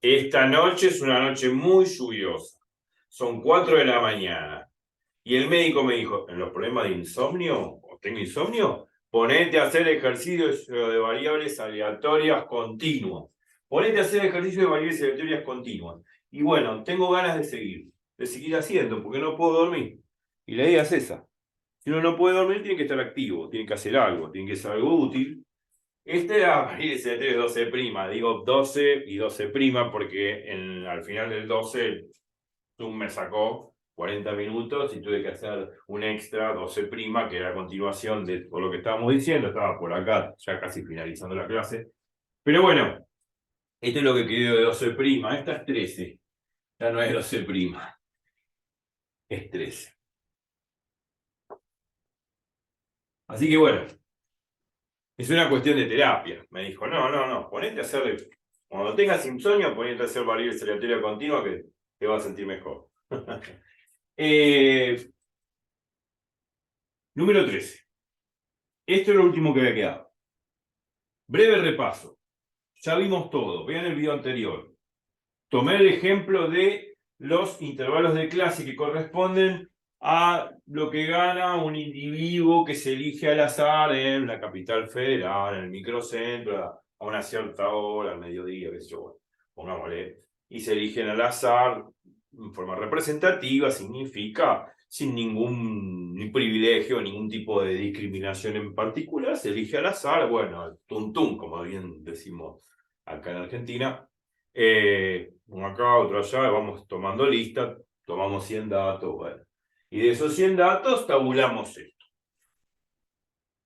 Esta noche es una noche muy lluviosa. Son 4 de la mañana. Y el médico me dijo, en los problemas de insomnio, o tengo insomnio, ponete a hacer ejercicios de variables aleatorias continuas. Ponete a hacer ejercicios de variables aleatorias continuas. Y bueno, tengo ganas de seguir haciendo, porque no puedo dormir. Y la idea es esa. Si uno no puede dormir, tiene que estar activo, tiene que hacer algo, tiene que ser algo útil. Este era variables aleatorias 12', digo 12 y 12', porque al final del 12 Zoom me sacó 40 minutos y tuve que hacer un extra 12', que era a continuación de todo lo que estábamos diciendo. Estaba por acá ya casi finalizando la clase. Pero bueno, esto es lo que quedó de 12'. Esta es 13. Ya no es 12', es 13. Así que bueno, es una cuestión de terapia. Me dijo, no, ponete a hacer, cuando tengas insomnio, ponete a hacer variables aleatorias continua que te vas a sentir mejor. Número 13. Esto es lo último que había quedado. Breve repaso. Ya vimos todo. Vean el video anterior. Tomé el ejemplo de los intervalos de clase que corresponden a lo que gana un individuo que se elige al azar en la capital federal, en el microcentro, a una cierta hora, al mediodía, qué sé yo, pongámosle. Y se eligen al azar en forma representativa, significa sin ningún ni privilegio, ningún tipo de discriminación en particular, se elige al azar, bueno, tuntún, como bien decimos acá en Argentina. Uno acá, otro allá, vamos tomando lista, tomamos 100 datos, bueno. Y de esos 100 datos tabulamos esto.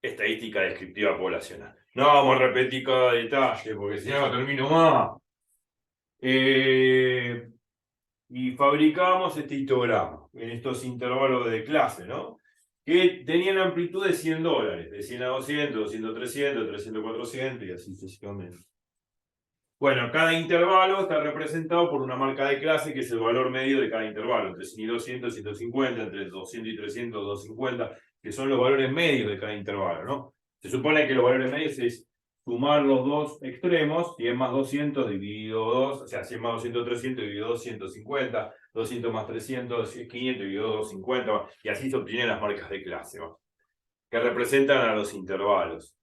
Estadística descriptiva poblacional. No vamos a repetir cada detalle, porque si no termino más. Y fabricamos este histograma en estos intervalos de clase, ¿no? Que tenían amplitud de $100, de 100 a 200, 200 a 300, 300 a 400 y así sucesivamente. Bueno, cada intervalo está representado por una marca de clase que es el valor medio de cada intervalo, entre 100 y 200, 150, entre 200 y 300, 250, que son los valores medios de cada intervalo, ¿no? Se supone que los valores medios es sumar los dos extremos, 100 más 200 dividido 2, o sea, 100 más 200, 300 dividido 2, 150, 200 más 300, 500 dividido 250, y así se obtienen las marcas de clase, ¿no? Que representan a los intervalos.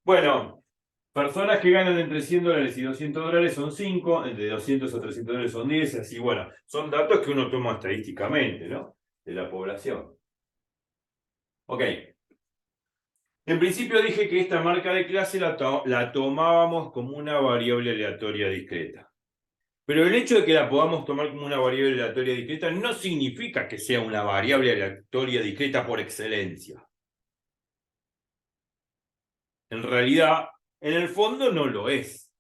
Bueno, personas que ganan entre $100 y $200 son 5, entre 200 a $300 son 10, así, bueno, son datos que uno toma estadísticamente, ¿no? De la población. Ok. En principio dije que esta marca de clase la tomábamos como una variable aleatoria discreta. Pero el hecho de que la podamos tomar como una variable aleatoria discreta no significa que sea una variable aleatoria discreta por excelencia. En realidad, en el fondo no lo es.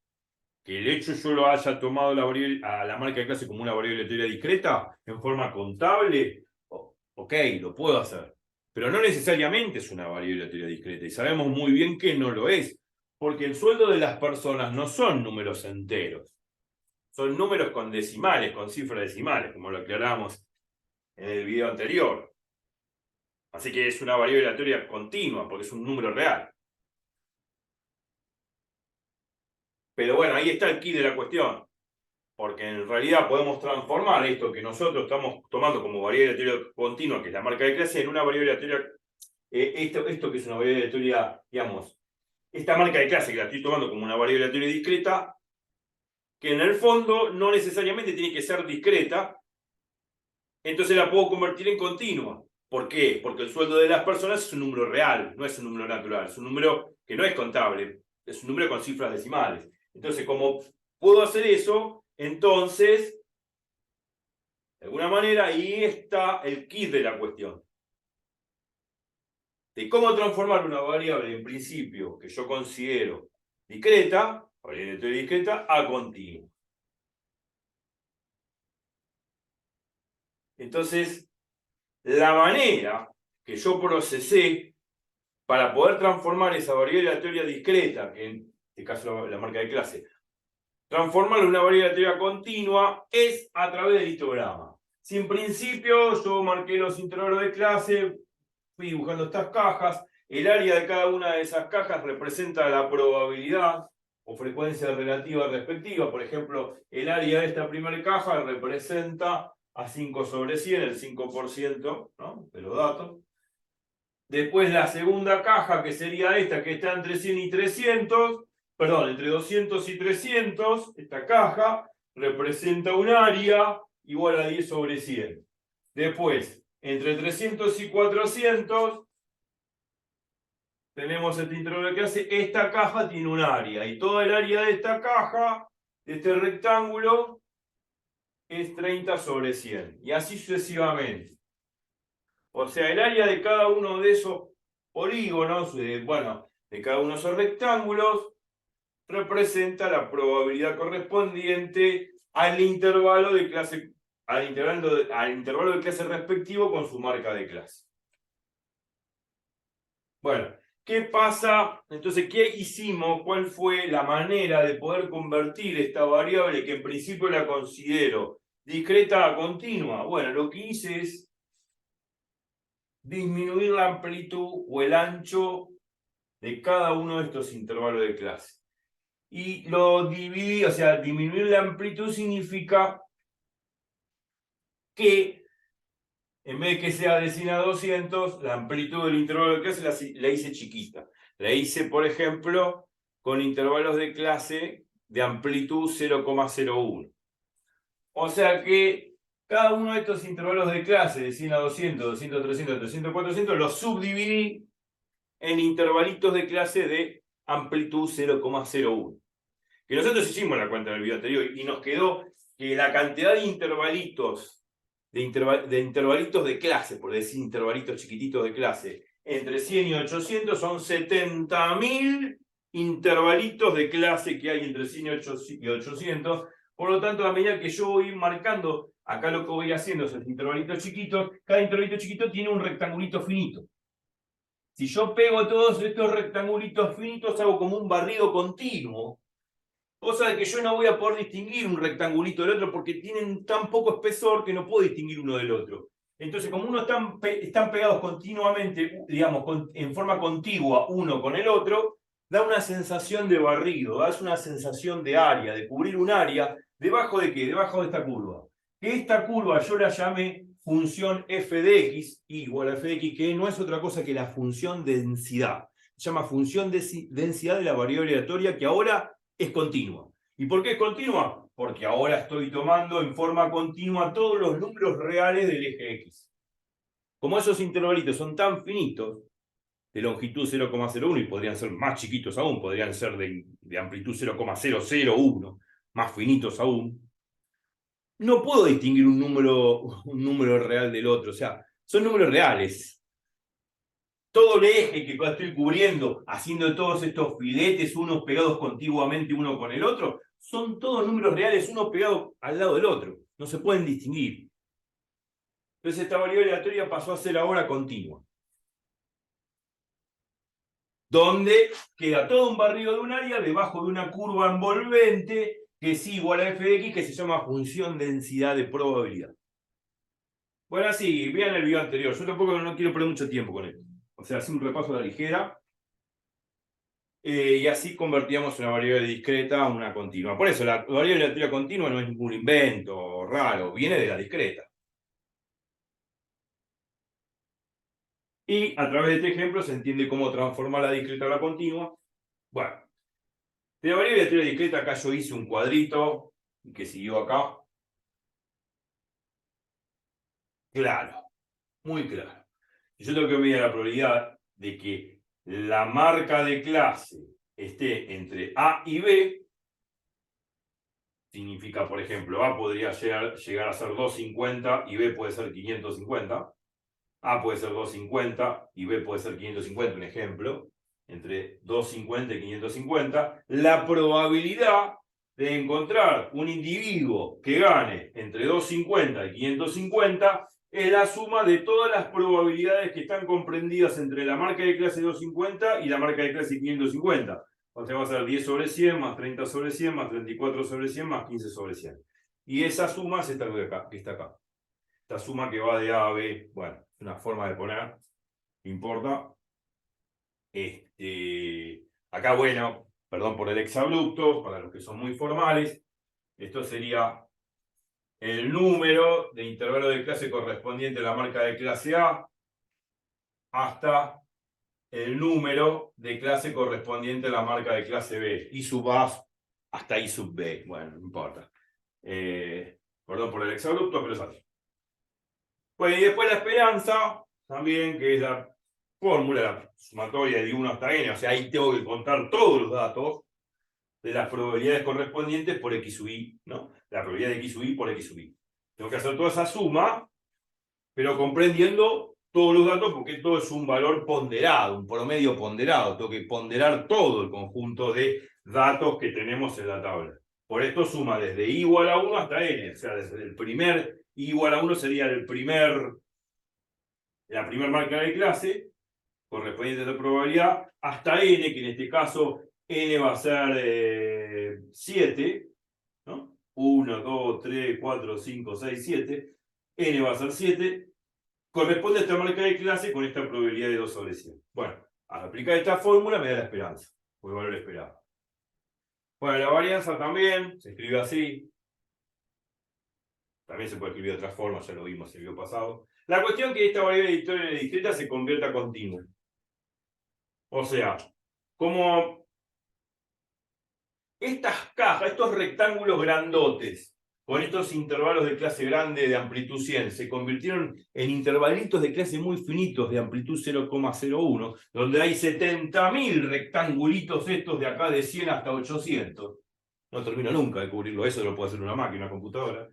Que el hecho yo lo haya tomado a la marca de clase como una variable aleatoria discreta en forma contable, ok, lo puedo hacer. Pero no necesariamente es una variable aleatoria discreta. Y sabemos muy bien que no lo es. Porque el sueldo de las personas no son números enteros. Son números con decimales, con cifras decimales, como lo aclaramos en el video anterior. Así que es una variable aleatoria continua, porque es un número real. Pero bueno, ahí está el quid de la cuestión. Porque en realidad podemos transformar esto que nosotros estamos tomando como variable aleatoria continua, que es la marca de clase, en una variable aleatoria, esto que es una variable aleatoria, digamos, esta marca de clase que la estoy tomando como una variable aleatoria discreta, que en el fondo no necesariamente tiene que ser discreta, entonces la puedo convertir en continua. ¿Por qué? Porque el sueldo de las personas es un número real, no es un número natural, es un número que no es contable, es un número con cifras decimales. Entonces, como puedo hacer eso, entonces de alguna manera, ahí está el quid de la cuestión. De cómo transformar una variable en principio que yo considero discreta, variable aleatoria discreta, a continua. Entonces, la manera que yo procesé para poder transformar esa variable aleatoria discreta, que en este caso la marca de clase, transformarla en una variable aleatoria continua, es a través del histograma. Si en principio yo marqué los intervalos de clase, fui dibujando estas cajas, el área de cada una de esas cajas representa la probabilidad o frecuencia relativa respectiva. Por ejemplo, el área de esta primera caja representa a 5 sobre 100, el 5%, ¿no?, de los datos. Después la segunda caja, que sería esta, que está entre 100 y 300, perdón, entre 200 y 300, esta caja representa un área igual a 10 sobre 100. Después, entre 300 y 400, tenemos este intervalo de clase, esta caja tiene un área, y toda el área de esta caja, de este rectángulo, es 30 sobre 100, y así sucesivamente. O sea, el área de cada uno de esos polígonos, bueno, de cada uno de esos rectángulos, representa la probabilidad correspondiente al intervalo de clase, al intervalo de clase respectivo con su marca de clase. Bueno, ¿qué pasa? Entonces, ¿qué hicimos? ¿Cuál fue la manera de poder convertir esta variable, que en principio la considero discreta a continua? Bueno, lo que hice es disminuir la amplitud o el ancho de cada uno de estos intervalos de clase. Y lo dividí, o sea, disminuir la amplitud significa que en vez de que sea de 100 a 200, la amplitud del intervalo de clase la hice chiquita. La hice, por ejemplo, con intervalos de clase de amplitud 0,01. O sea que cada uno de estos intervalos de clase de 100 a 200, 200 a 300, 300 a 400, los subdividí en intervalitos de clase de amplitud 0,01. Que nosotros hicimos la cuenta en el video anterior y nos quedó que la cantidad de intervalitos de clase, por decir intervalitos chiquititos de clase, entre 100 y 800 son 70.000 intervalitos de clase que hay entre 100 y 800. Por lo tanto, a medida que yo voy marcando, acá lo que voy haciendo es intervalitos chiquitos, cada intervalito chiquito tiene un rectangulito finito. Si yo pego todos estos rectangulitos finitos, hago como un barrido continuo. Cosa de que yo no voy a poder distinguir un rectangulito del otro porque tienen tan poco espesor que no puedo distinguir uno del otro. Entonces, como uno están pegados continuamente, digamos, en forma contigua uno con el otro, da una sensación de barrido, da una sensación de área, de cubrir un área. ¿Debajo de qué? Debajo de esta curva. Que esta curva yo la llamé función f de x, igual a f de x, que no es otra cosa que la función densidad. Se llama función densidad de la variable aleatoria, que ahora es continua. ¿Y por qué es continua? Porque ahora estoy tomando en forma continua todos los números reales del eje X. Como esos intervalitos son tan finitos, de longitud 0,01 y podrían ser más chiquitos aún, podrían ser de amplitud 0,001, más finitos aún, no puedo distinguir un número real del otro. O sea, son números reales. Todo el eje que estoy cubriendo, haciendo todos estos filetes, unos pegados contiguamente uno con el otro, son todos números reales, uno pegado al lado del otro. No se pueden distinguir. Entonces esta variable aleatoria pasó a ser ahora continua. Donde queda todo un barrido de un área debajo de una curva envolvente que es igual a f de x, que se llama función densidad de probabilidad. Bueno, así, vean el video anterior. Yo tampoco no quiero perder mucho tiempo con esto. O sea, así un repaso a la ligera. Y así convertíamos una variable discreta a una continua. Por eso la variable aleatoria continua no es ningún invento raro, viene de la discreta. Y a través de este ejemplo se entiende cómo transformar la discreta a la continua. Bueno, de la variable aleatoria discreta acá yo hice un cuadrito que siguió acá. Claro, muy claro. Yo tengo que medir la probabilidad de que la marca de clase esté entre A y B. Significa, por ejemplo, A podría llegar a ser 250 y B puede ser 550. A puede ser 250 y B puede ser 550, un ejemplo. Entre 250 y 550. La probabilidad de encontrar un individuo que gane entre 250 y 550 es la suma de todas las probabilidades que están comprendidas entre la marca de clase 250 y la marca de clase 550. O sea, va a ser 10 sobre 100 más 30 sobre 100 más 34 sobre 100 más 15 sobre 100. Y esa suma es esta de acá, que está acá. Esta suma que va de A a B, bueno, es una forma de poner, no importa. Acá, bueno, perdón por el exabrupto, para los que son muy formales, esto sería el número de intervalo de clase correspondiente a la marca de clase A hasta el número de clase correspondiente a la marca de clase B. I sub A hasta I sub B. Bueno, no importa. Perdón por el exabrupto, pero es así. Bueno, y después la esperanza, también, que es la fórmula, la sumatoria de 1 hasta n. O sea, ahí tengo que contar todos los datos de las probabilidades correspondientes por X sub I, ¿no? La probabilidad de X sub I por X sub I. Tengo que hacer toda esa suma, pero comprendiendo todos los datos, porque todo es un valor ponderado, un promedio ponderado. Tengo que ponderar todo el conjunto de datos que tenemos en la tabla. Por esto suma desde I igual a 1 hasta n. O sea, desde el primer I igual a 1 sería la primera marca de clase, correspondiente a la probabilidad, hasta n, que en este caso n va a ser 7, ¿no? 1, 2, 3, 4, 5, 6, 7. N va a ser 7. Corresponde a esta marca de clase con esta probabilidad de 2 sobre 100. Bueno, al aplicar esta fórmula me da la esperanza, o el valor esperado. Bueno, la varianza también se escribe así. También se puede escribir de otra forma, ya lo vimos el video pasado. La cuestión es que esta variable discreta se convierta continua. O sea, como estas cajas, estos rectángulos grandotes, con estos intervalos de clase grande de amplitud 100, se convirtieron en intervalitos de clase muy finitos de amplitud 0,01, donde hay 70.000 rectangulitos estos de acá de 100 hasta 800. No termino nunca de cubrirlo, eso lo puede hacer una máquina, una computadora.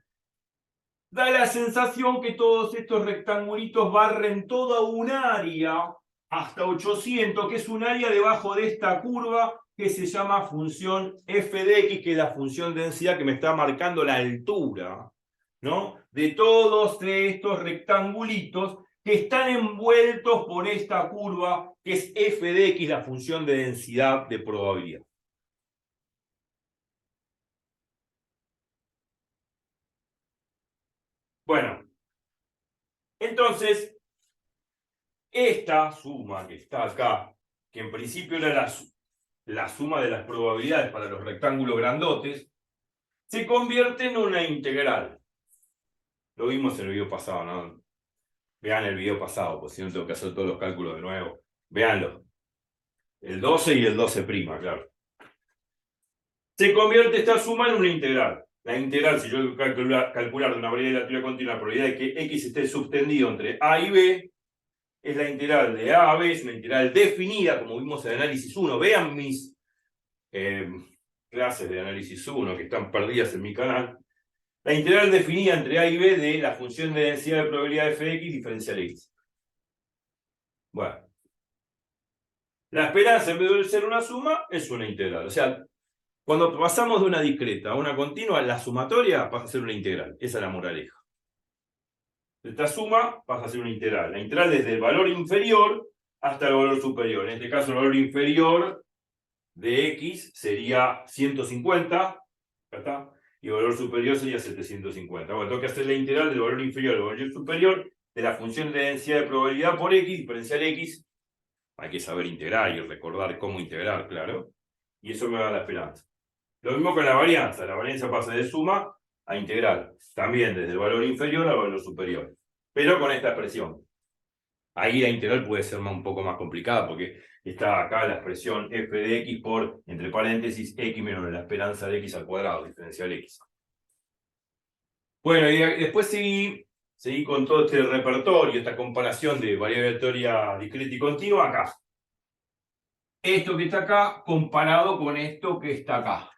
Da la sensación que todos estos rectangulitos barren toda un área hasta 800, que es un área debajo de esta curva que se llama función f de x, que es la función de densidad que me está marcando la altura, ¿no? De todos estos rectangulitos que están envueltos por esta curva que es f de x, la función de densidad de probabilidad. Bueno, entonces, esta suma que está acá, que en principio era la suma de las probabilidades para los rectángulos grandotes, se convierte en una integral. Lo vimos en el video pasado, ¿no? Vean el video pasado, pues si no tengo que hacer todos los cálculos de nuevo. Veanlo. El 12 y el 12', claro. Se convierte esta suma en una integral. La integral, si yo tengo que calcular de una variable aleatoria continua la probabilidad de que x esté subtendido entre a y b, es la integral de a a b, es una integral definida, como vimos en análisis 1. Vean mis clases de análisis 1 que están perdidas en mi canal. La integral definida entre a y b de la función de densidad de probabilidad f de x diferencial x. Bueno. La esperanza, en vez de ser una suma, es una integral. O sea, cuando pasamos de una discreta a una continua, la sumatoria pasa a ser una integral. Esa es la moraleja. Esta suma pasa a ser una integral. La integral desde el valor inferior hasta el valor superior. En este caso, el valor inferior de x sería 150. Acá está. Y el valor superior sería 750. Bueno, tengo que hacer la integral del valor inferior al valor superior de la función de densidad de probabilidad por x, diferencial x. Hay que saber integrar y recordar cómo integrar, claro. Y eso me da la esperanza. Lo mismo con la varianza. La varianza pasa de suma a integral. También desde el valor inferior al valor superior. Pero con esta expresión. Ahí la integral puede ser un poco más complicada porque está acá la expresión f de x por, entre paréntesis, x menos la esperanza de x al cuadrado, diferencial x. Bueno, y después seguí con todo este repertorio, esta comparación de variable aleatoria discreta y continua acá. Esto que está acá comparado con esto que está acá.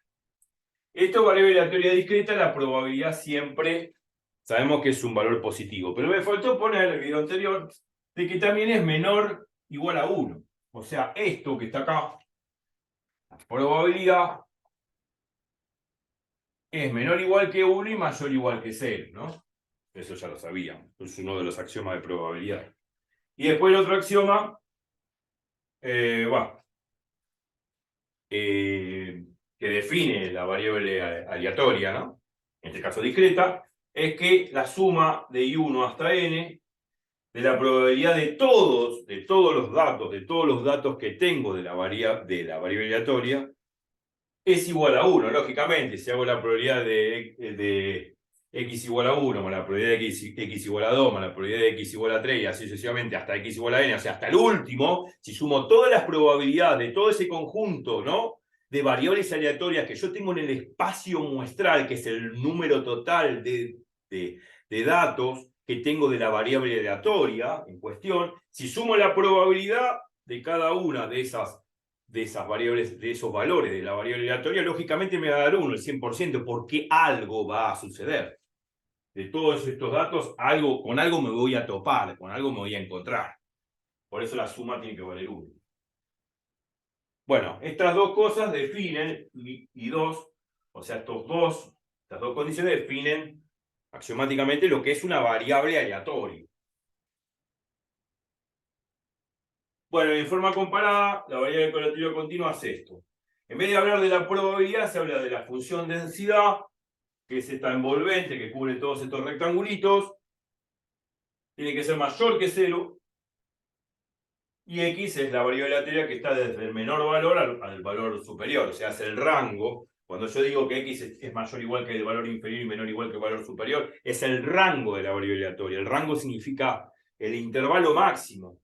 Esto variable aleatoria discreta, la probabilidad siempre sabemos que es un valor positivo, pero me faltó poner en el video anterior de que también es menor o igual a 1. O sea, esto que está acá, la probabilidad es menor o igual que 1 y mayor o igual que 0, ¿no? Eso ya lo sabíamos, es uno de los axiomas de probabilidad. Y después el otro axioma, que define la variable aleatoria, ¿no? En este caso discreta, es que la suma de I1 hasta n de la probabilidad de todos los datos que tengo de la variable aleatoria, es igual a 1, lógicamente. Si hago la probabilidad de x igual a 1, más la probabilidad de x igual a 2, más la probabilidad de x igual a 3, y así sucesivamente hasta x igual a n, o sea, hasta el último, si sumo todas las probabilidades de todo ese conjunto, ¿no?, de variables aleatorias que yo tengo en el espacio muestral, que es el número total de datos que tengo de la variable aleatoria en cuestión, si sumo la probabilidad de cada una de esas variables, de esos valores de la variable aleatoria, lógicamente me va a dar 1, el 100%, porque algo va a suceder. De todos estos datos, con algo me voy a topar, con algo me voy a encontrar. Por eso la suma tiene que valer 1. Bueno, estas dos cosas definen, y dos, o sea, estas dos condiciones definen axiomáticamente lo que es una variable aleatoria. Bueno, en forma comparada, la variable aleatoria continua es esto. En vez de hablar de la probabilidad, se habla de la función densidad, que es esta envolvente que cubre todos estos rectangulitos. Tiene que ser mayor que 0. Y x es la variable aleatoria que está desde el menor valor al valor superior. O sea, es el rango. Cuando yo digo que x es mayor o igual que el valor inferior y menor o igual que el valor superior, es el rango de la variable aleatoria. El rango significa el intervalo máximo.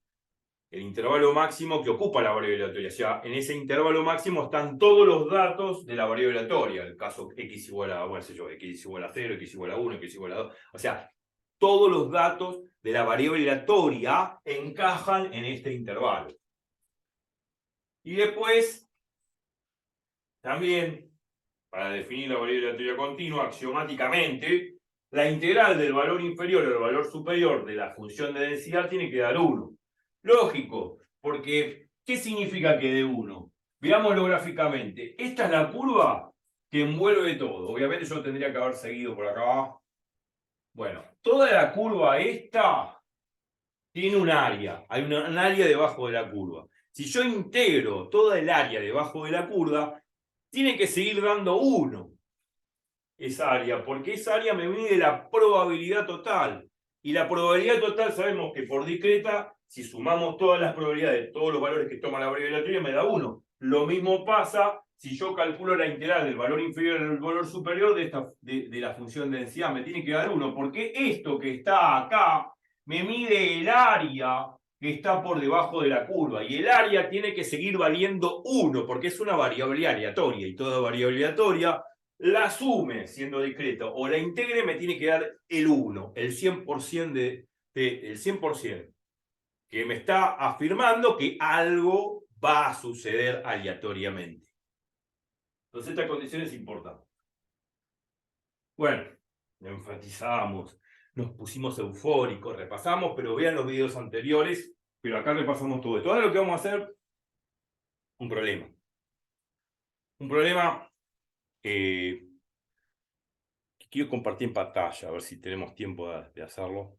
El intervalo máximo que ocupa la variable aleatoria. O sea, en ese intervalo máximo están todos los datos de la variable aleatoria. El caso x igual a, bueno, sé yo, x igual a 0, x igual a 1, x igual a 2. O sea, todos los datos de la variable aleatoria encajan en este intervalo. Y después, también, para definir la variable aleatoria continua, axiomáticamente, la integral del valor inferior al valor superior de la función de densidad tiene que dar 1. Lógico, porque ¿qué significa que dé 1? Veámoslo gráficamente. Esta es la curva que envuelve todo. Obviamente yo tendría que haber seguido por acá. Bueno, toda la curva esta tiene un área. Hay un área debajo de la curva. Si yo integro toda el área debajo de la curva, tiene que seguir dando 1 esa área, porque esa área me mide la probabilidad total. Y la probabilidad total sabemos que por discreta, si sumamos todas las probabilidades de todos los valores que toma la variable aleatoria, me da 1. Lo mismo pasa si yo calculo la integral del valor inferior al valor superior de la función de densidad. Me tiene que dar 1, porque esto que está acá me mide el área que está por debajo de la curva. Y el área tiene que seguir valiendo 1, porque es una variable aleatoria. Y toda variable aleatoria la sume siendo discreto o la integre, me tiene que dar el 1, el 100%, el 100%, que me está afirmando que algo va a suceder aleatoriamente. Entonces esta condición es importante. Bueno, enfatizamos, nos pusimos eufóricos, repasamos, pero vean los videos anteriores, pero acá repasamos todo esto. Ahora lo que vamos a hacer, un problema. Un problema que quiero compartir en pantalla, a ver si tenemos tiempo de hacerlo,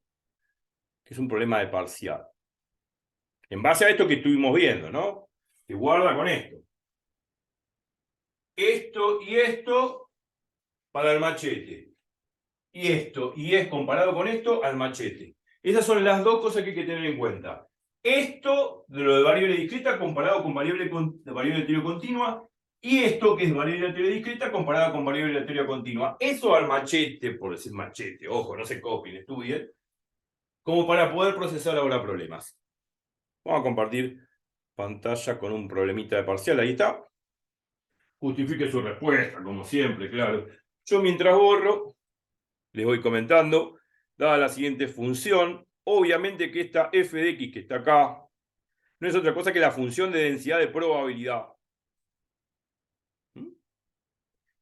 que es un problema de parcial. En base a esto que estuvimos viendo, ¿no? Se guarda con esto. Esto y esto para el machete. Y esto y es comparado con esto al machete. Esas son las dos cosas que hay que tener en cuenta. Esto de lo de variable discreta comparado con variable aleatoria continua. Y esto que es variable aleatoria discreta comparada con variable aleatoria continua. Eso al machete, por decir machete, ojo, no se copien, estudien, como para poder procesar ahora problemas. Vamos a compartir pantalla con un problemita de parcial, ahí está. Justifique su respuesta, como siempre, claro. Yo mientras borro, les voy comentando, dada la siguiente función, obviamente que esta f de x que está acá, no es otra cosa que la función de densidad de probabilidad.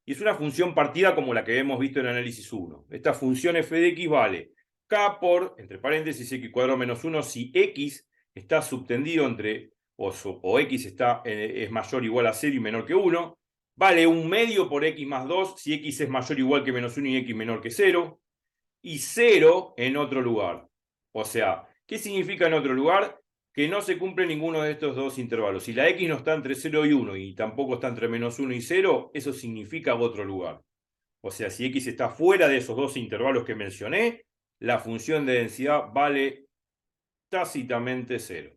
Y es una función partida como la que hemos visto en análisis 1. Esta función f de x vale k por, entre paréntesis, x cuadrado menos 1, si x está subtendido entre, o x es mayor o igual a 0 y menor que 1. Vale 1 medio por x más 2, si x es mayor o igual que menos 1 y x menor que 0. Y 0 en otro lugar. O sea, ¿qué significa en otro lugar? Que no se cumple ninguno de estos dos intervalos. Si la x no está entre 0 y 1 y tampoco está entre menos 1 y 0, eso significa otro lugar. O sea, si x está fuera de esos dos intervalos que mencioné, la función de densidad vale tácitamente 0.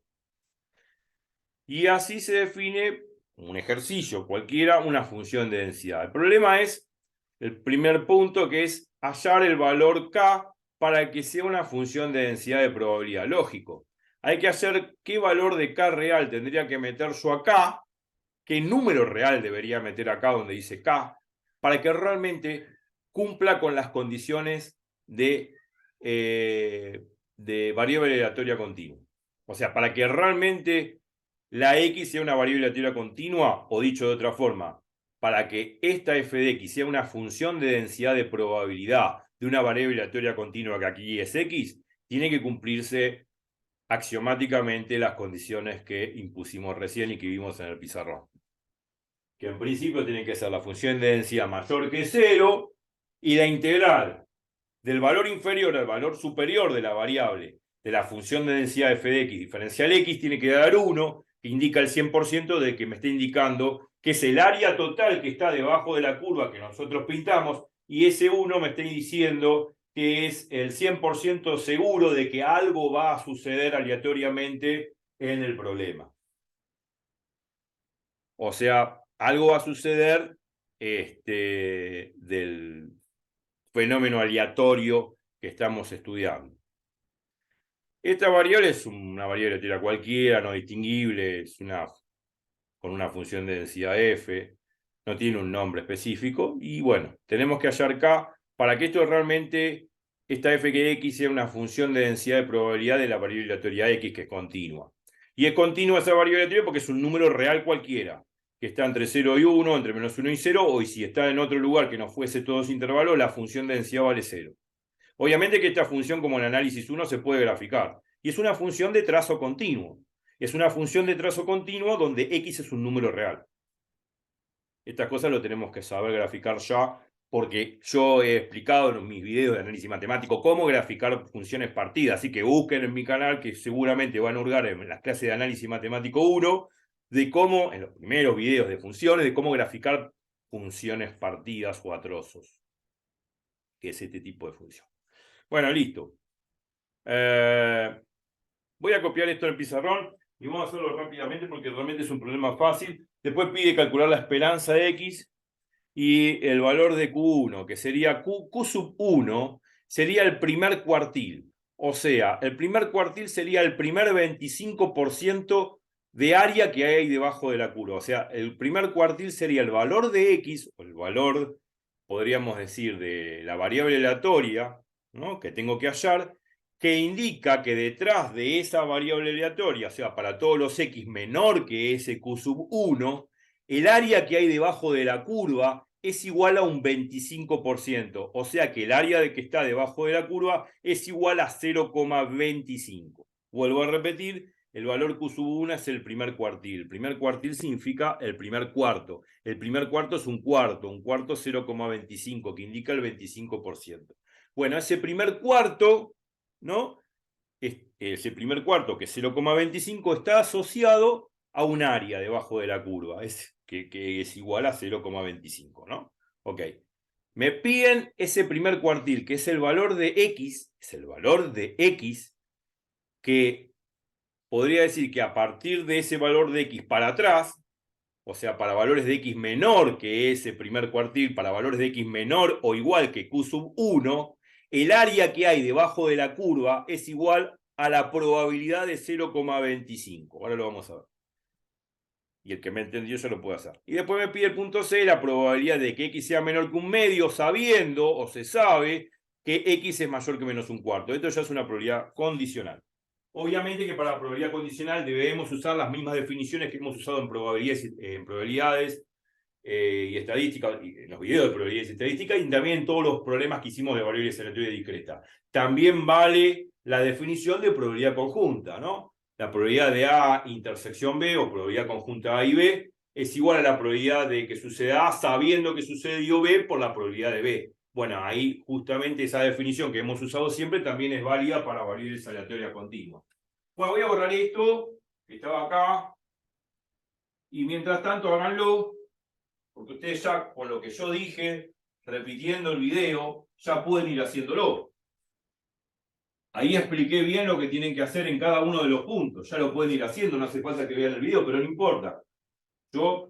Y así se define un ejercicio cualquiera, una función de densidad. El problema es el primer punto, que es hallar el valor K para que sea una función de densidad de probabilidad. Lógico. Hay que hacer qué valor de K real tendría que meter yo acá, qué número real debería meter acá donde dice K, para que realmente cumpla con las condiciones de variable aleatoria continua. O sea, para que realmente la X sea una variable aleatoria continua, o dicho de otra forma, para que esta f de X sea una función de densidad de probabilidad de una variable aleatoria continua que aquí es X, tiene que cumplirse axiomáticamente las condiciones que impusimos recién y que vimos en el pizarrón. Que en principio tiene que ser la función de densidad mayor que 0 y la integral del valor inferior al valor superior de la variable de la función de densidad f de X diferencial X tiene que dar 1, que indica el 100% de que me está indicando que es el área total que está debajo de la curva que nosotros pintamos, y ese 1 me está diciendo que es el 100% seguro de que algo va a suceder aleatoriamente en el problema. O sea, algo va a suceder del fenómeno aleatorio que estamos estudiando. Esta variable es una variable aleatoria cualquiera, no distinguible, es con una función de densidad f, no tiene un nombre específico, y bueno, tenemos que hallar K para que esto realmente, esta f de X sea una función de densidad de probabilidad de la variable aleatoria X, que es continua. Y es continua esa variable aleatoria porque es un número real cualquiera, que está entre 0 y 1, entre menos 1 y 0, o y si está en otro lugar que no fuese todos intervalos, la función de densidad vale 0. Obviamente que esta función, como en análisis 1, se puede graficar. Y es una función de trazo continuo. Es una función de trazo continuo donde X es un número real. Estas cosas lo tenemos que saber graficar ya, porque yo he explicado en mis videos de análisis matemático cómo graficar funciones partidas. Así que busquen en mi canal, que seguramente van a hurgar en las clases de análisis matemático 1, de cómo, en los primeros videos de funciones, de cómo graficar funciones partidas o a trozos, que es este tipo de función. Bueno, listo. Voy a copiar esto en el pizarrón y vamos a hacerlo rápidamente porque realmente es un problema fácil. Después pide calcular la esperanza de X y el valor de Q1, que sería Q sub 1, sería el primer cuartil. O sea, el primer cuartil sería el primer 25% de área que hay debajo de la curva. O sea, el primer cuartil sería el valor de X, o el valor, podríamos decir, de la variable aleatoria, ¿no?, que tengo que hallar, que indica que detrás de esa variable aleatoria, o sea, para todos los X menor que ese Q sub 1, el área que hay debajo de la curva es igual a un 25%, o sea que el área de que está debajo de la curva es igual a 0,25. Vuelvo a repetir, el valor Q sub 1 es el primer cuartil. El primer cuartil significa el primer cuarto. El primer cuarto es un cuarto 0,25, que indica el 25%. Bueno, ese primer cuarto, ¿no?, ese primer cuarto, que es 0,25, está asociado a un área debajo de la curva, que es igual a 0,25, ¿no? Ok. Me piden ese primer cuartil, que es el valor de X, que podría decir que a partir de ese valor de X para atrás, o sea, para valores de X menor que ese primer cuartil, para valores de X menor o igual que Q sub 1, el área que hay debajo de la curva es igual a la probabilidad de 0,25. Ahora lo vamos a ver. Y el que me entendió ya lo puede hacer. Y después me pide el punto C, la probabilidad de que X sea menor que un medio, sabiendo o se sabe que X es mayor que menos un cuarto. Esto ya es una probabilidad condicional. Obviamente que para la probabilidad condicional debemos usar las mismas definiciones que hemos usado en probabilidades y estadística, en los videos de probabilidades y estadística, y también en todos los problemas que hicimos de variables aleatorias discretas. También vale la definición de probabilidad conjunta, ¿no? La probabilidad de A intersección B, o probabilidad conjunta A y B, es igual a la probabilidad de que suceda A sabiendo que sucedió B por la probabilidad de B. Bueno, ahí justamente esa definición que hemos usado siempre también es válida para variables aleatorias continuas. Bueno, voy a borrar esto, que estaba acá, y mientras tanto háganlo, porque ustedes ya, con lo que yo dije, repitiendo el video, ya pueden ir haciéndolo. Ahí expliqué bien lo que tienen que hacer en cada uno de los puntos. Ya lo pueden ir haciendo, no hace falta que vean el video, pero no importa. Yo,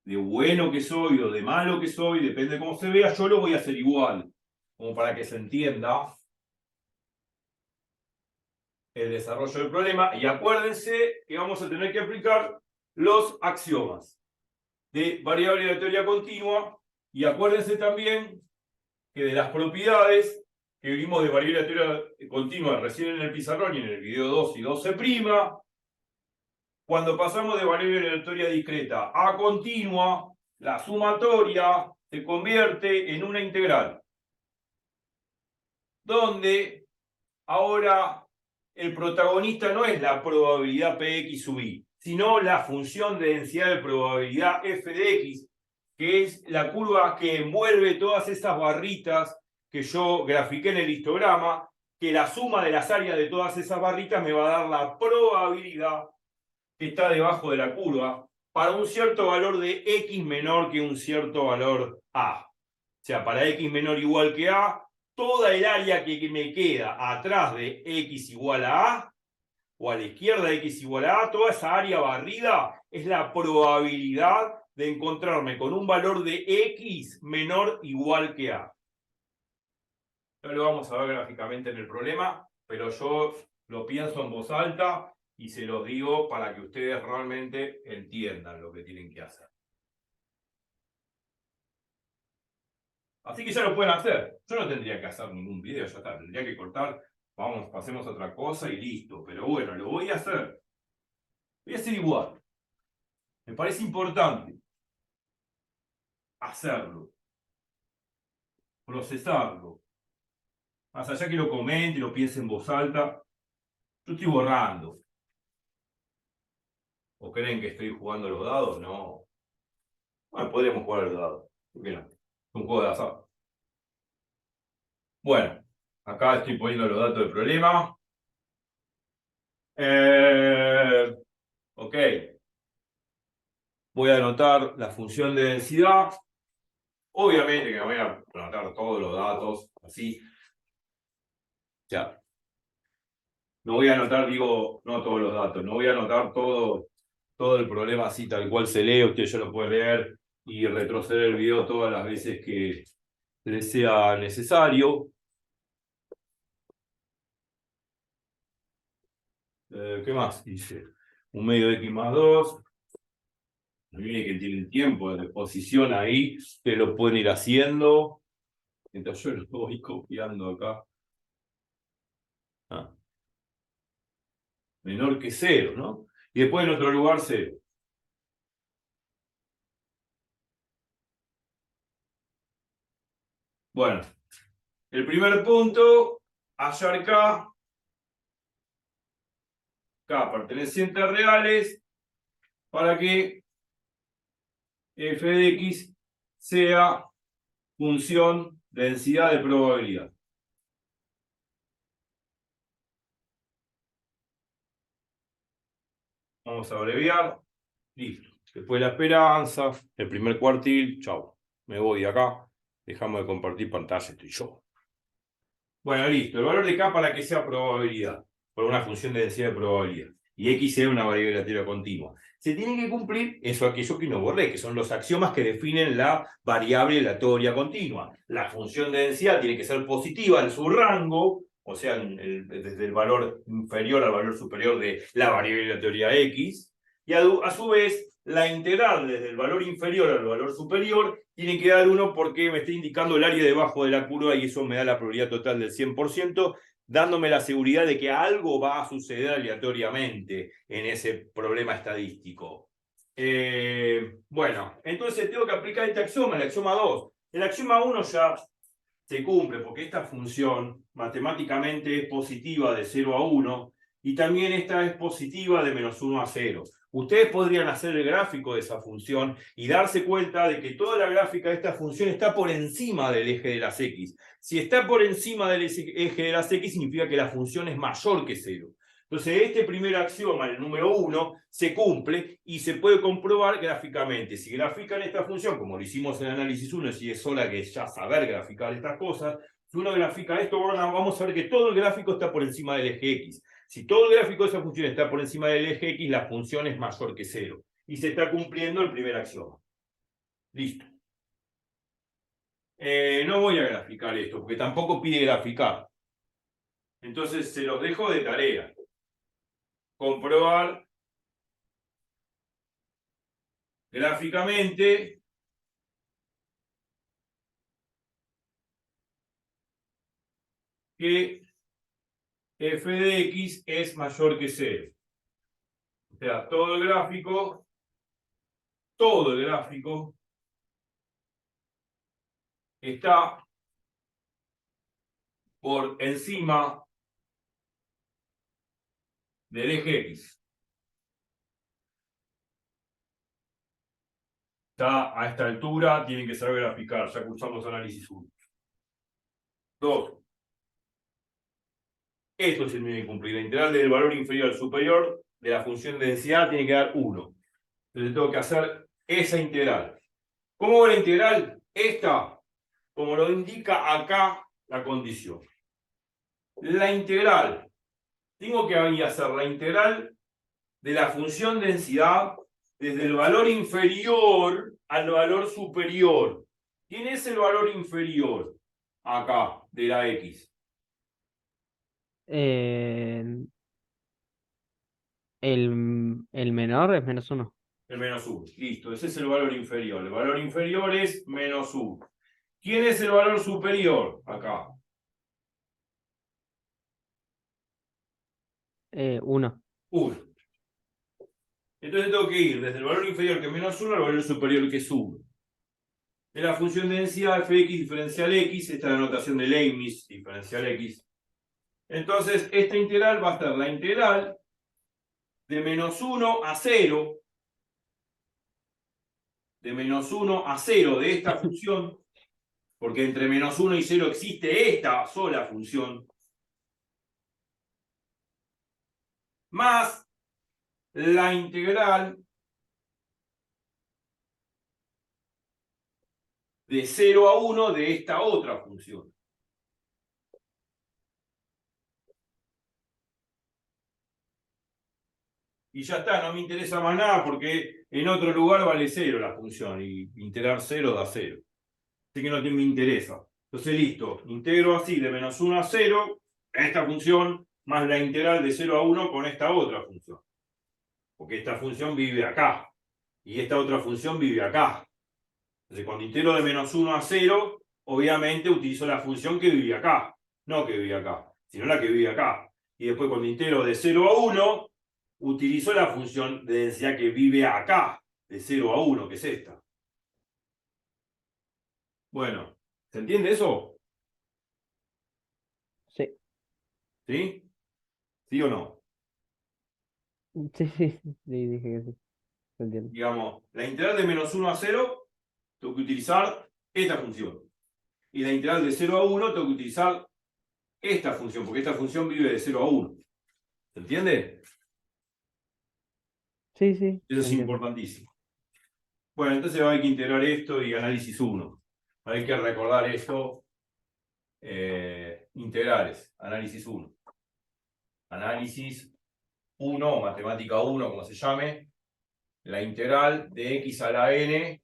de bueno que soy o de malo que soy, depende de cómo se vea, yo lo voy a hacer igual, como para que se entienda el desarrollo del problema. Y acuérdense que vamos a tener que aplicar los axiomas de variable de teoría continua. Y acuérdense también que de las propiedades que vimos de variable de teoría continua recién en el pizarrón y en el video 2 y 12', cuando pasamos de variable aleatoria discreta a continua, la sumatoria se convierte en una integral, donde ahora el protagonista no es la probabilidad Px sub i, sino la función de densidad de probabilidad f de x, que es la curva que envuelve todas esas barritas que yo grafiqué en el histograma, que la suma de las áreas de todas esas barritas me va a dar la probabilidad que está debajo de la curva para un cierto valor de x menor que un cierto valor a. O sea, para x menor o igual que a, toda el área que me queda atrás de x igual a a, o a la izquierda de x igual a a, toda esa área barrida es la probabilidad de encontrarme con un valor de x menor o igual que a. No lo vamos a ver gráficamente en el problema, pero yo lo pienso en voz alta y se los digo para que ustedes realmente entiendan lo que tienen que hacer. Así que ya lo pueden hacer. Yo no tendría que hacer ningún video, ya está. Tendría que cortar, vamos, pasemos a otra cosa y listo. Pero bueno, lo voy a hacer. Voy a hacer igual. Me parece importante hacerlo, procesarlo. Más allá que lo comente y lo piense en voz alta, yo estoy borrando. ¿O creen que estoy jugando a los dados? No. Bueno, podríamos jugar a los dados. ¿Por qué no? Es un juego de azar. Bueno, acá estoy poniendo los datos del problema. Ok. Voy a anotar la función de densidad. Obviamente que voy a anotar todos los datos así. O sea, no voy a anotar, digo, no todos los datos, no voy a anotar todo el problema así tal cual se lee. Usted ya lo puede leer y retroceder el video todas las veces que les sea necesario. ¿Qué más dice? Un medio de x más 2. Miren que tienen tiempo de exposición ahí, ustedes lo pueden ir haciendo. Mientras yo lo voy copiando acá. Menor que 0, ¿no? Y después en otro lugar 0. Bueno, el primer punto, hallar K pertenecientes reales para que f de x sea función de densidad de probabilidad. Vamos a abreviar. Listo. Después la esperanza, el primer cuartil, chau. Me voy de acá. Dejamos de compartir pantalla, estoy yo. Bueno, listo. El valor de K para que sea probabilidad, por una función de densidad de probabilidad. Y X sea una variable aleatoria continua. Se tiene que cumplir eso, aquello que no borré, que son los axiomas que definen la variable aleatoria continua. La función de densidad tiene que ser positiva en su rango, o sea, desde el valor inferior al valor superior de la variable aleatoria X. Y a su vez, la integral desde el valor inferior al valor superior tiene que dar 1 porque me está indicando el área debajo de la curva y eso me da la probabilidad total del 100%, dándome la seguridad de que algo va a suceder aleatoriamente en ese problema estadístico. Bueno, entonces tengo que aplicar este axioma, el axioma 2. El axioma 1 ya se cumple porque esta función matemáticamente es positiva de 0 a 1 y también esta es positiva de menos 1 a 0. Ustedes podrían hacer el gráfico de esa función y darse cuenta de que toda la gráfica de esta función está por encima del eje de las X. Si está por encima del eje de las X, significa que la función es mayor que 0. Entonces, este primer axioma, el número 1, se cumple y se puede comprobar gráficamente. Si grafican esta función, como lo hicimos en el análisis 1, si es hora que ya saber graficar estas cosas, si uno grafica esto, vamos a ver que todo el gráfico está por encima del eje X. Si todo el gráfico de esa función está por encima del eje X, la función es mayor que 0. y se está cumpliendo el primer axioma. Listo. No voy a graficar esto, porque tampoco pide graficar. Entonces se los dejo de tarea. Comprobar gráficamente que f de x es mayor que 0. O sea, todo el gráfico está por encima del eje X. Ya a esta altura tienen que saber graficar, ya cursamos análisis 1. 2. Esto se tiene que cumplir. La integral del valor inferior al superior de la función de densidad tiene que dar 1. Entonces tengo que hacer esa integral. ¿Cómo va la integral? Esta, como lo indica acá la condición. La integral. Tengo que hacer la integral de la función densidad desde el valor inferior al valor superior. ¿Quién es el valor inferior? Acá, de la X. El menor es -1. El -1. Listo, ese es el valor inferior. El valor inferior es -1. ¿Quién es el valor superior? Acá. 1. 1. Entonces tengo que ir desde el valor inferior que es -1 al valor superior que es 1. De la función de densidad fx diferencial x, esta es la notación de Leibniz, diferencial x. Entonces, esta integral va a estar la integral de -1 a 0, de -1 a 0 de esta función, porque entre -1 y 0 existe esta sola función, más la integral de 0 a 1 de esta otra función. Y ya está, no me interesa más nada porque en otro lugar vale 0 la función y integrar 0 da 0. Así que no me interesa. Entonces, listo, integro así de -1 a 0 esta función más la integral de 0 a 1 con esta otra función. Porque esta función vive acá y esta otra función vive acá. Entonces, cuando integro de -1 a 0, obviamente utilizo la función que vive acá, no que vive acá, sino la que vive acá. Y después, cuando integro de 0 a 1, utilizo la función de densidad que vive acá, de 0 a 1, que es esta. Bueno, ¿se entiende eso? Sí. ¿Sí? ¿Sí o no? Sí, sí, sí, dije que sí. Se entiende. Digamos, la integral de -1 a 0, tengo que utilizar esta función. Y la integral de 0 a 1, tengo que utilizar esta función, porque esta función vive de 0 a 1. ¿Se entiende? Sí, sí, Eso se es entiende. importantísimo. Bueno, entonces hay que integrar esto y análisis 1. Hay que recordar esto. Integrales, análisis 1. Análisis 1, matemática 1, como se llame. La integral de x a la n,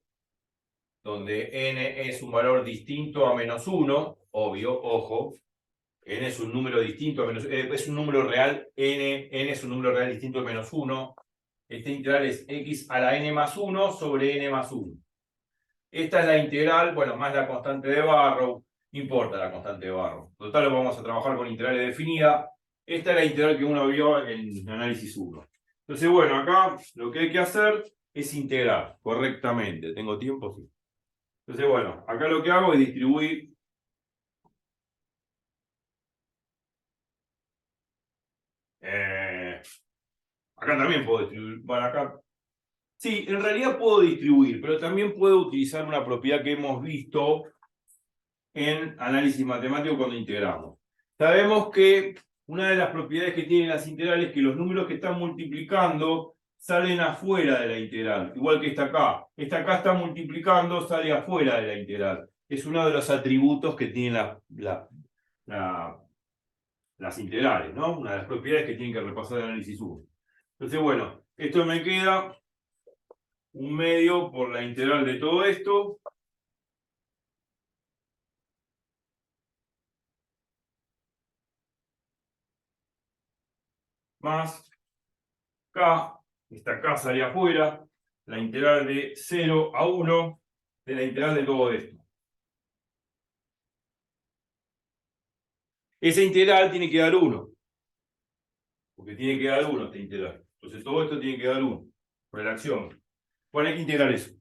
donde n es un valor distinto a -1, obvio, ojo. N es un número distinto a es un número real, n es un número real distinto a -1. Esta integral es x a la n más 1 sobre n más 1. Esta es la integral, bueno, más la constante de Barrow, no importa la constante de Barrow. Total, lo vamos a trabajar con integrales definidas. Esta es la integral que uno vio en análisis 1. Entonces, bueno, acá lo que hay que hacer es integrar correctamente. ¿Tengo tiempo? Sí. Entonces, bueno, acá lo que hago es distribuir acá también puedo distribuir. Bueno, acá. Sí, en realidad puedo distribuir, pero también puedo utilizar una propiedad que hemos visto en análisis matemático cuando integramos. Sabemos que una de las propiedades que tienen las integrales es que los números que están multiplicando salen afuera de la integral, igual que esta acá. Esta acá está multiplicando, sale afuera de la integral. Es uno de los atributos que tienen las integrales, ¿no? Una de las propiedades que tienen que repasar el análisis 1. Entonces, bueno, esto me queda un medio por la integral de todo esto. Más K, esta K sale afuera, la integral de 0 a 1 de la integral de todo esto. Esa integral tiene que dar 1. Porque tiene que dar 1 esta integral. Entonces todo esto tiene que dar 1. Por el axioma. Bueno, hay que integrar eso.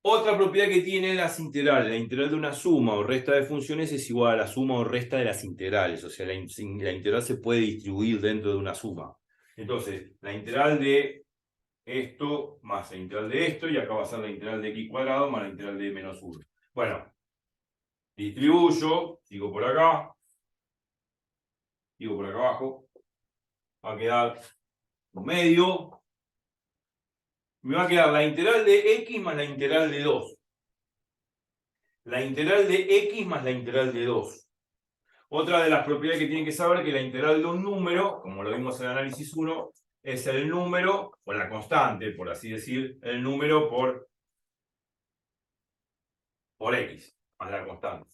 Otra propiedad que tienen las integrales, la integral de una suma o resta de funciones es igual a la suma o resta de las integrales. O sea, la integral se puede distribuir dentro de una suma. Entonces, la integral de esto más la integral de esto, y acá va a ser la integral de x cuadrado más la integral de menos 1. Bueno, distribuyo, sigo por acá, sigo por acá abajo, va a quedar un medio. Me va a quedar la integral de x más la integral de 2. La integral de x más la integral de 2. Otra de las propiedades que tienen que saber es que la integral de un número, como lo vimos en el análisis 1, es el número, o la constante, por así decir, el número por x, más la constante.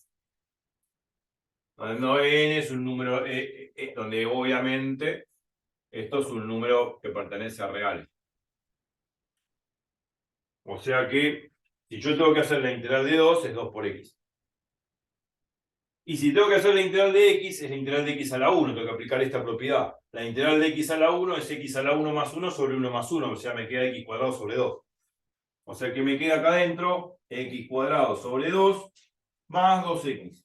No n es un número, donde obviamente esto es un número que pertenece a reales. O sea que, si yo tengo que hacer la integral de 2, es 2 por x. Y si tengo que hacer la integral de x, es la integral de x a la 1, tengo que aplicar esta propiedad. La integral de x a la 1 es x a la 1 más 1 sobre 1 más 1, o sea, me queda x cuadrado sobre 2. O sea que me queda acá adentro x cuadrado sobre 2 más 2x.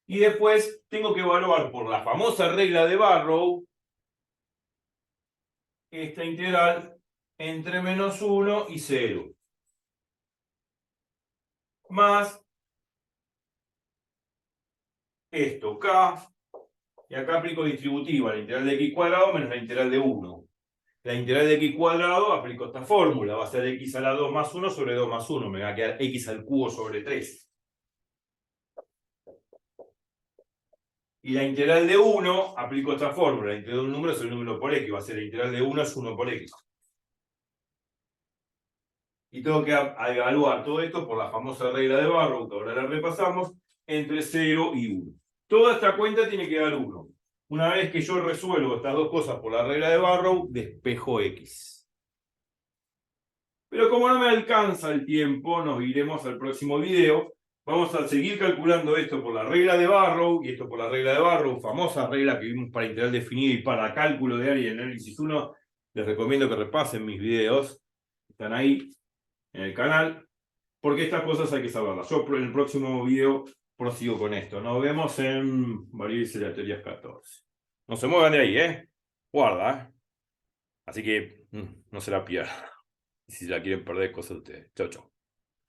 Y después tengo que evaluar por la famosa regla de Barrow esta integral entre menos 1 y 0. Más esto, k, y acá aplico distributiva, la integral de x cuadrado menos la integral de 1. La integral de x cuadrado, aplico esta fórmula, va a ser x a la 2 más 1 sobre 2 más 1, me va a quedar x al cubo sobre 3. Y la integral de 1, aplico esta fórmula, la integral de un número es el número por x, va a ser la integral de 1 es 1 por x. Y tengo que evaluar todo esto por la famosa regla de Barrow, que ahora la repasamos, entre 0 y 1. Toda esta cuenta tiene que dar 1. Una vez que yo resuelvo estas dos cosas por la regla de Barrow, despejo x. Pero como no me alcanza el tiempo, nos iremos al próximo video. Vamos a seguir calculando esto por la regla de Barrow, y esto por la regla de Barrow, famosa regla que vimos para integral definida y para cálculo de área y análisis 1. Les recomiendo que repasen mis videos. Están ahí en el canal, porque estas cosas hay que saberlas. Yo en el próximo video prosigo con esto. Nos vemos en variables aleatorias 14. No se muevan de ahí, guarda, así que no se la pierdan. Si se la quieren perder, cosas de ustedes. Chau, chau.